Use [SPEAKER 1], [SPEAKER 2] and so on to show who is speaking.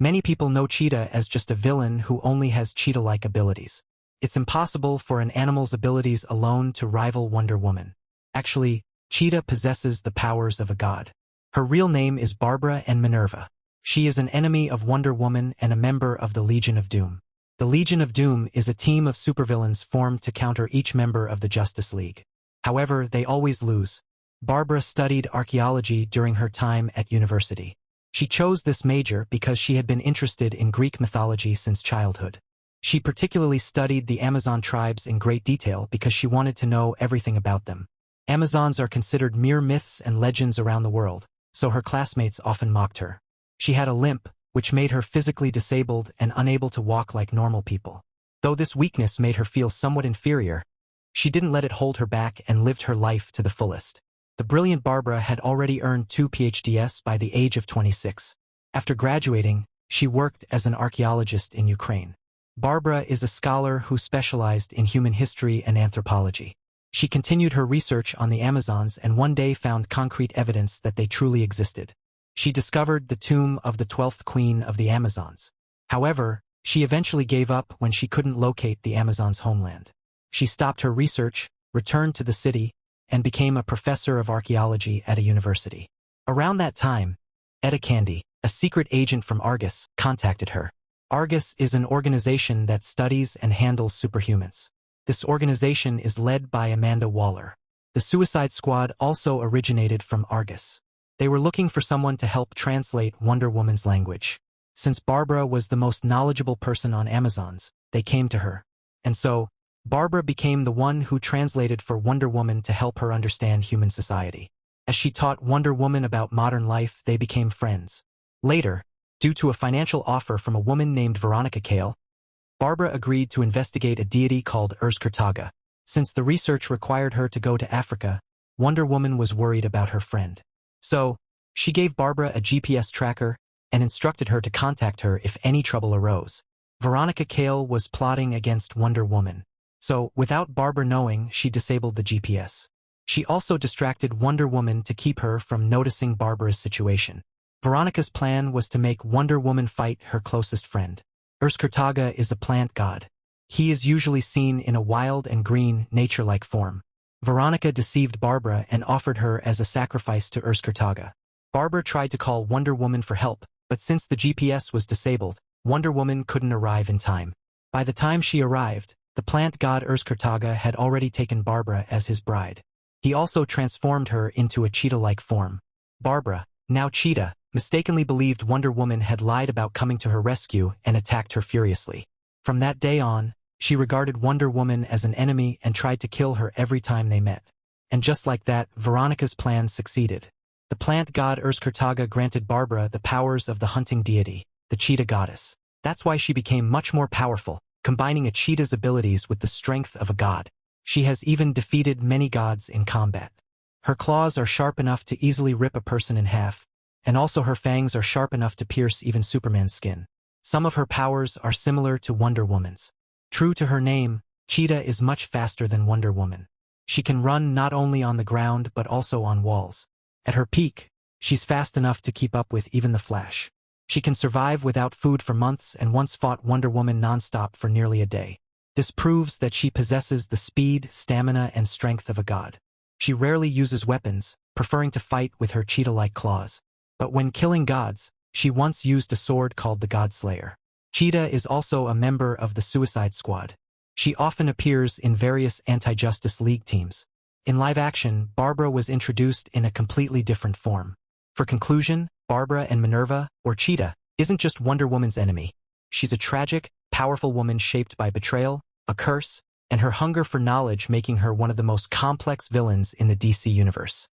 [SPEAKER 1] Many people know Cheetah as just a villain who only has cheetah-like abilities. It's impossible for an animal's abilities alone to rival Wonder Woman. Actually, Cheetah possesses the powers of a god. Her real name is Barbara Ann Minerva. She is an enemy of Wonder Woman and a member of the Legion of Doom. The Legion of Doom is a team of supervillains formed to counter each member of the Justice League. However, they always lose. Barbara studied archaeology during her time at university. She chose this major because she had been interested in Greek mythology since childhood. She particularly studied the Amazon tribes in great detail because she wanted to know everything about them. Amazons are considered mere myths and legends around the world, so her classmates often mocked her. She had a limp, which made her physically disabled and unable to walk like normal people. Though this weakness made her feel somewhat inferior, she didn't let it hold her back and lived her life to the fullest. The brilliant Barbara had already earned 2 PhDs by the age of 26. After graduating, she worked as an archaeologist in Ukraine. Barbara is a scholar who specialized in human history and anthropology. She continued her research on the Amazons and one day found concrete evidence that they truly existed. She discovered the tomb of the 12th queen of the Amazons. However, she eventually gave up when she couldn't locate the Amazons' homeland. She stopped her research, returned to the city, and became a professor of archaeology at a university. Around that time, Etta Candy, a secret agent from Argus, contacted her. Argus is an organization that studies and handles superhumans. This organization is led by Amanda Waller. The Suicide Squad also originated from Argus. They were looking for someone to help translate Wonder Woman's language. Since Barbara was the most knowledgeable person on Amazons, they came to her. And so, Barbara became the one who translated for Wonder Woman to help her understand human society. As she taught Wonder Woman about modern life, they became friends. Later, due to a financial offer from a woman named Veronica Cale, Barbara agreed to investigate a deity called Urzkartaga. Since the research required her to go to Africa, Wonder Woman was worried about her friend. So, she gave Barbara a GPS tracker and instructed her to contact her if any trouble arose. Veronica Cale was plotting against Wonder Woman. So, without Barbara knowing, she disabled the GPS. She also distracted Wonder Woman to keep her from noticing Barbara's situation. Veronica's plan was to make Wonder Woman fight her closest friend. Urzkartaga is a plant god. He is usually seen in a wild and green, nature-like form. Veronica deceived Barbara and offered her as a sacrifice to Urzkartaga. Barbara tried to call Wonder Woman for help, but since the GPS was disabled, Wonder Woman couldn't arrive in time. By the time she arrived, the plant god Urzkartaga had already taken Barbara as his bride. He also transformed her into a cheetah-like form. Barbara, now Cheetah, mistakenly believed Wonder Woman had lied about coming to her rescue and attacked her furiously. From that day on, she regarded Wonder Woman as an enemy and tried to kill her every time they met. And just like that, Veronica's plan succeeded. The plant god Urzkartaga granted Barbara the powers of the hunting deity, the cheetah goddess. That's why she became much more powerful, combining a cheetah's abilities with the strength of a god. She has even defeated many gods in combat. Her claws are sharp enough to easily rip a person in half, and also her fangs are sharp enough to pierce even Superman's skin. Some of her powers are similar to Wonder Woman's. True to her name, Cheetah is much faster than Wonder Woman. She can run not only on the ground but also on walls. At her peak, she's fast enough to keep up with even the Flash. She can survive without food for months and once fought Wonder Woman non-stop for nearly a day. This proves that she possesses the speed, stamina, and strength of a god. She rarely uses weapons, preferring to fight with her cheetah-like claws. But when killing gods, she once used a sword called the Godslayer. Cheetah is also a member of the Suicide Squad. She often appears in various anti-Justice League teams. In live action, Barbara was introduced in a completely different form. For conclusion, Barbara Ann Minerva, or Cheetah, isn't just Wonder Woman's enemy. She's a tragic, powerful woman shaped by betrayal, a curse, and her hunger for knowledge, making her one of the most complex villains in the DC universe.